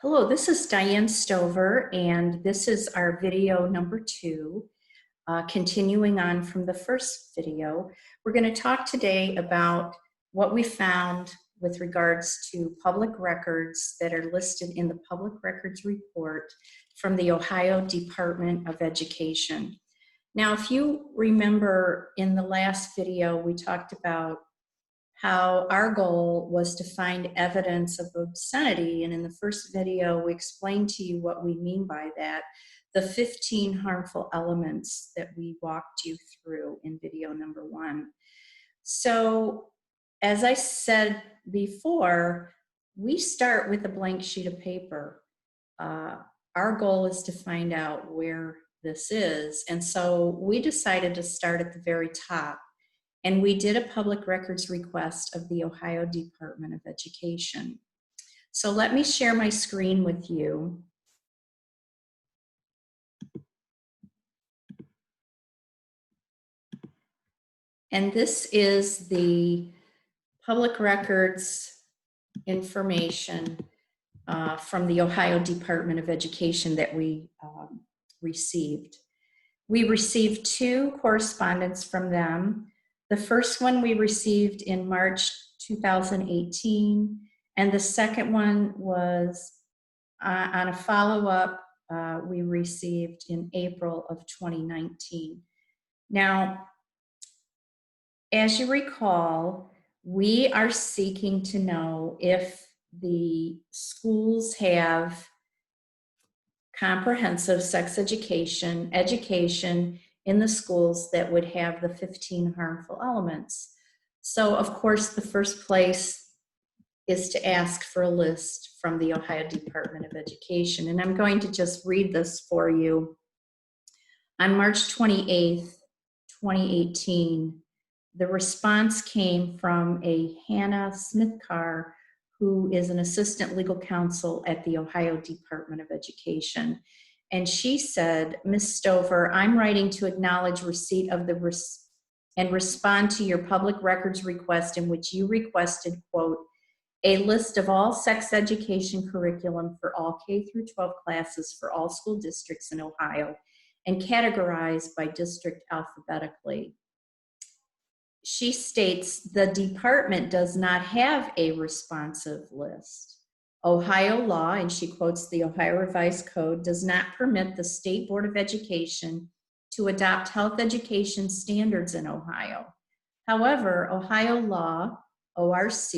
Hello, this is Diane Stover, and this is our video number 2. Continuing on from the first video, we're going to talk today about what we found with regards to public records that are listed in the Public Records Report from the Ohio Department of Education. Now, if you remember in the last video, we talked about how our goal was to find evidence of obscenity, and in the first video we explained to you what we mean by that, the 15 harmful elements that we walked you through in video number 1. So as I said before, we start with a blank sheet of paper. Our goal is to find out where this is, and so we decided to start at the very top. And we did a public records request of the Ohio Department of Education. So let me share my screen with you. And this is the public records information from the Ohio Department of Education that we received. We received 2 correspondence from them. The first one we received in March 2018, and the second one was on a follow-up we received in April of 2019. Now, as you recall, we are seeking to know if the schools have comprehensive sex education in the schools that would have the 15 harmful elements. So of course the first place is to ask for a list from the Ohio Department of Education, and I'm going to just read this for you. On March 28th, 2018, the response came from a Hannah Smith-Carr, who is an assistant legal counsel at the Ohio Department of Education. And she said, Ms. Stover, I'm writing to acknowledge receipt of and respond to your public records request in which you requested, quote, a list of all sex education curriculum for all K through 12 classes for all school districts in Ohio and categorized by district alphabetically. She states the department does not have a responsive list. Ohio law, and she quotes the Ohio Revised Code, does not permit the State Board of Education to adopt health education standards in Ohio. However, Ohio law, ORC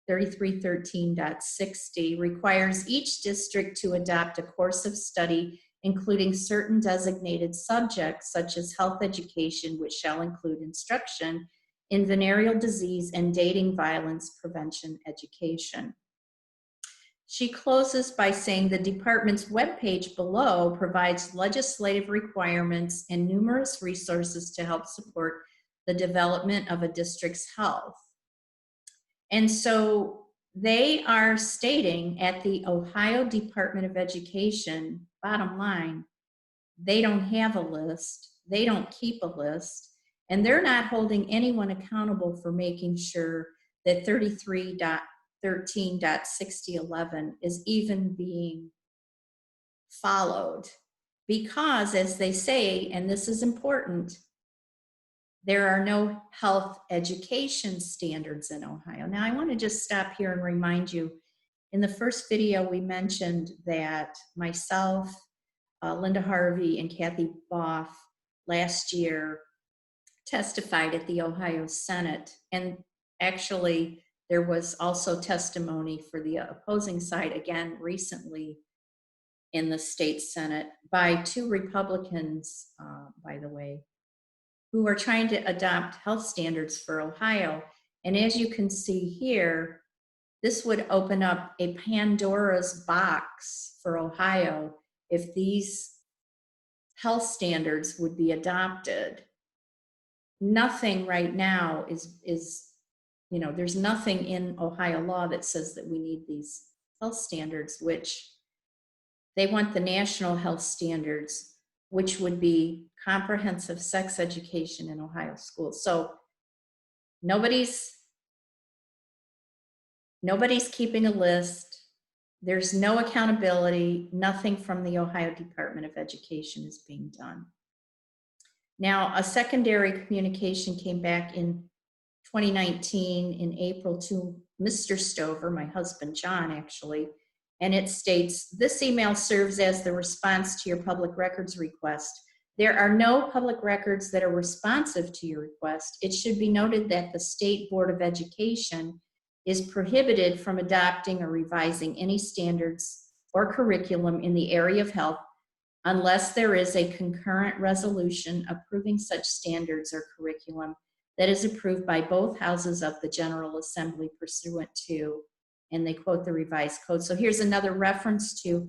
3313.60, requires each district to adopt a course of study including certain designated subjects such as health education, which shall include instruction in venereal disease and dating violence prevention education. She closes by saying the department's webpage below provides legislative requirements and numerous resources to help support the development of a district's health. And so they are stating at the Ohio Department of Education, bottom line, they don't have a list, they don't keep a list, and they're not holding anyone accountable for making sure that 33.13.6011 is even being followed. Because, as they say, and this is important, there are no health education standards in Ohio. Now, I want to just stop here and remind you, in the first video, we mentioned that myself, Linda Harvey, and Kathy Boff last year testified at the Ohio Senate. And actually, there was also testimony for the opposing side, again, recently in the state Senate by 2 Republicans, by the way, who are trying to adopt health standards for Ohio. And as you can see here, this would open up a Pandora's box for Ohio if these health standards would be adopted. Nothing right now is there's nothing in Ohio law that says that we need these health standards, which they want the national health standards, which would be comprehensive sex education in Ohio schools. So nobody's keeping a list. there's no accountability. Nothing from the Ohio Department of Education is being done. Now, a secondary communication came back in 2019 in April to Mr. Stover, my husband, John, actually, and it states, this email serves as the response to your public records request. There are no public records that are responsive to your request. It should be noted that the State Board of Education is prohibited from adopting or revising any standards or curriculum in the area of health unless there is a concurrent resolution approving such standards or curriculum that is approved by both houses of the General Assembly pursuant to, and they quote the revised code. So here's another reference to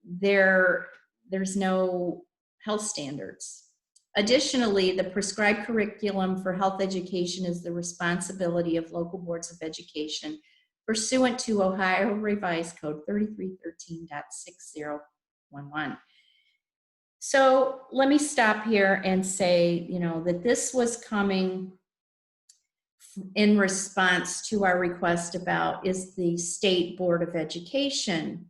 there's no health standards. Additionally, the prescribed curriculum for health education is the responsibility of local boards of education pursuant to Ohio Revised Code 3313.6011. So let me stop here and say, that this was coming in response to our request about, is the State Board of Education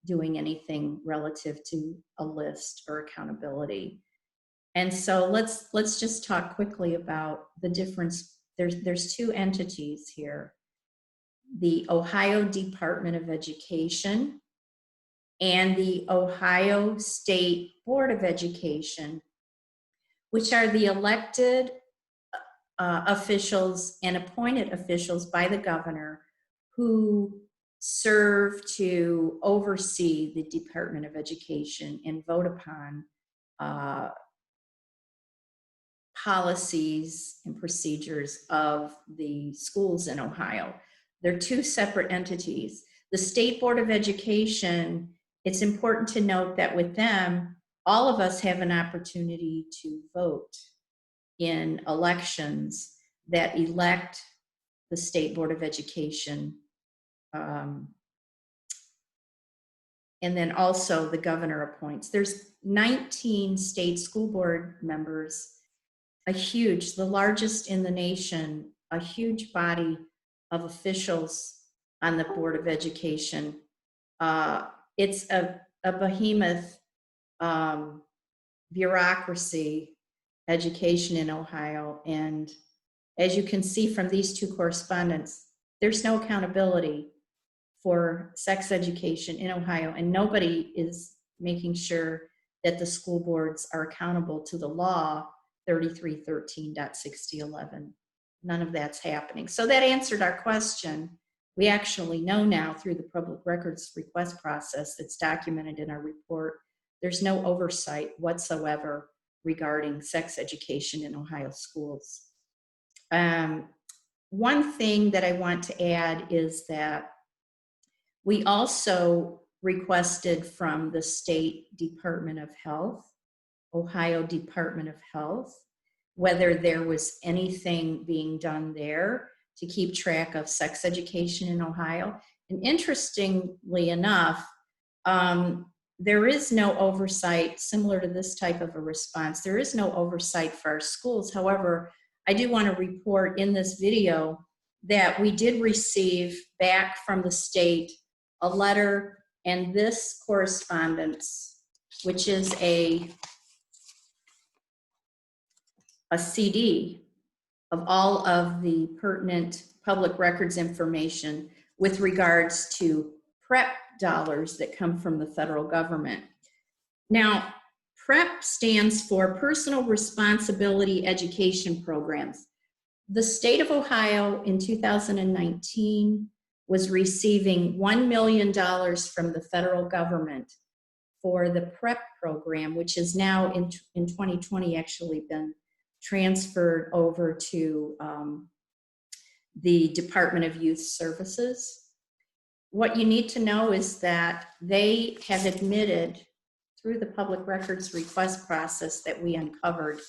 doing anything relative to a list or accountability? And so let's just talk quickly about the difference. There's two entities here, the Ohio Department of Education and the Ohio State Board of Education, which are the elected officials and appointed officials by the governor who serve to oversee the Department of Education and vote upon policies and procedures of the schools in Ohio. They're two separate entities. The State Board of Education, it's important to note that with them, all of us have an opportunity to vote in elections that elect the State Board of Education. And then also the governor appoints. There's 19 state school board members, the largest in the nation, a huge body of officials on the Board of Education. It's a behemoth bureaucracy, education in Ohio. And as you can see from these two correspondents, there's no accountability for sex education in Ohio, and nobody is making sure that the school boards are accountable to the law 3313.6011. None of that's happening. So that answered our question. We actually know now through the public records request process that's documented in our report, there's no oversight whatsoever regarding sex education in Ohio schools. One thing that I want to add is that we also requested from the State Department of Health, Ohio Department of Health, whether there was anything being done there to keep track of sex education in Ohio. And interestingly enough, there is no oversight similar to this type of a response. There is no oversight for our schools. However, I do want to report in this video that we did receive back from the state a letter and this correspondence, which is a CD of all of the pertinent public records information with regards to PrEP dollars that come from the federal government. Now, PrEP stands for Personal Responsibility Education Programs. The state of Ohio in 2019 was receiving $1 million from the federal government for the PrEP program, which has now in 2020 actually been transferred over to the Department of Youth Services. What you need to know is that they have admitted through the public records request process that we uncovered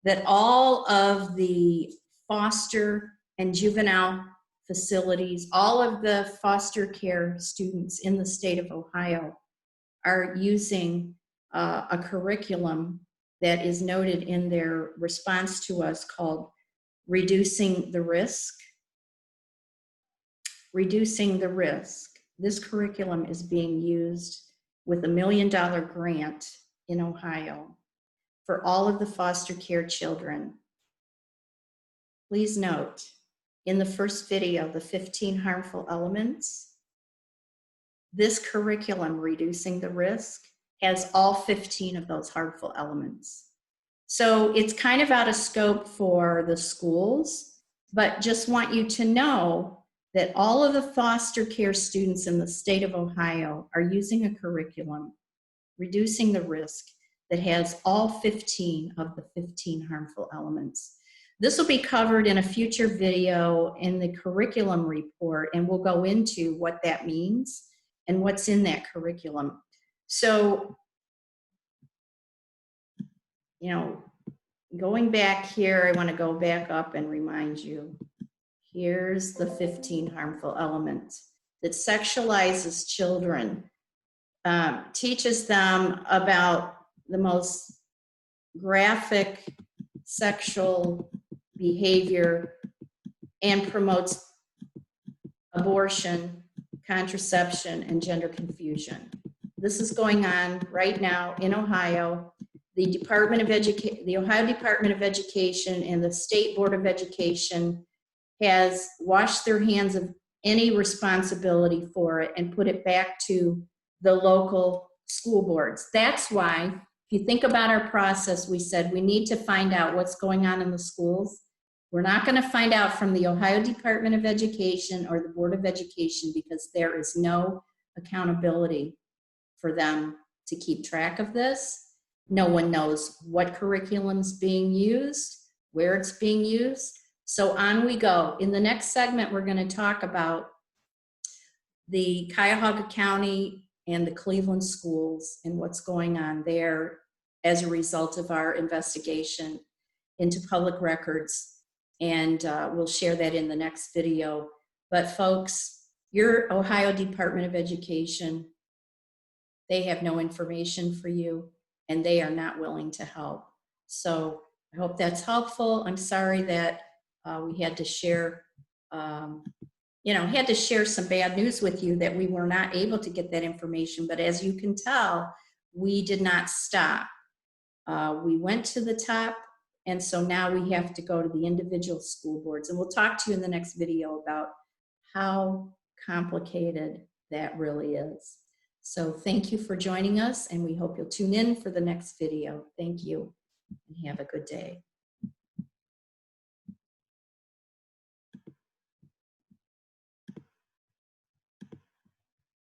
that all of the foster and juvenile facilities, all of the foster care students in the state of Ohio are using a curriculum that is noted in their response to us called Reducing the Risk. Reducing the Risk. this curriculum is being used with $1 million grant in Ohio for all of the foster care children. Please note, in the first video, the 15 harmful elements, this curriculum, Reducing the Risk, has all 15 of those harmful elements. So it's kind of out of scope for the schools, but just want you to know that all of the foster care students in the state of Ohio are using a curriculum, Reducing the Risk, that has all 15 of the 15 harmful elements. This will be covered in a future video in the curriculum report, and we'll go into what that means and what's in that curriculum. So, you know, going back here, I want to go back up and remind you, here's the 15 harmful elements that sexualizes children, teaches them about the most graphic sexual behavior, and promotes abortion, contraception, and gender confusion. This is going on right now in Ohio. The Ohio Department of Education and the State Board of Education has washed their hands of any responsibility for it and put it back to the local school boards. That's why, if you think about our process, we said we need to find out what's going on in the schools. We're not going to find out from the Ohio Department of Education or the Board of Education because there is no accountability for them to keep track of this. No one knows what curriculum's being used, where it's being used. So on we go. In the next segment, we're going to talk about the Cuyahoga County and the Cleveland schools and what's going on there as a result of our investigation into public records. And we'll share that in the next video. But folks, your Ohio Department of Education, they have no information for you and they are not willing to help. So I hope that's helpful. I'm sorry that we had to share, had to share some bad news with you that we were not able to get that information. But as you can tell, we did not stop. We went to the top. And so now we have to go to the individual school boards. And we'll talk to you in the next video about how complicated that really is. So thank you for joining us, and we hope you'll tune in for the next video. Thank you, and have a good day.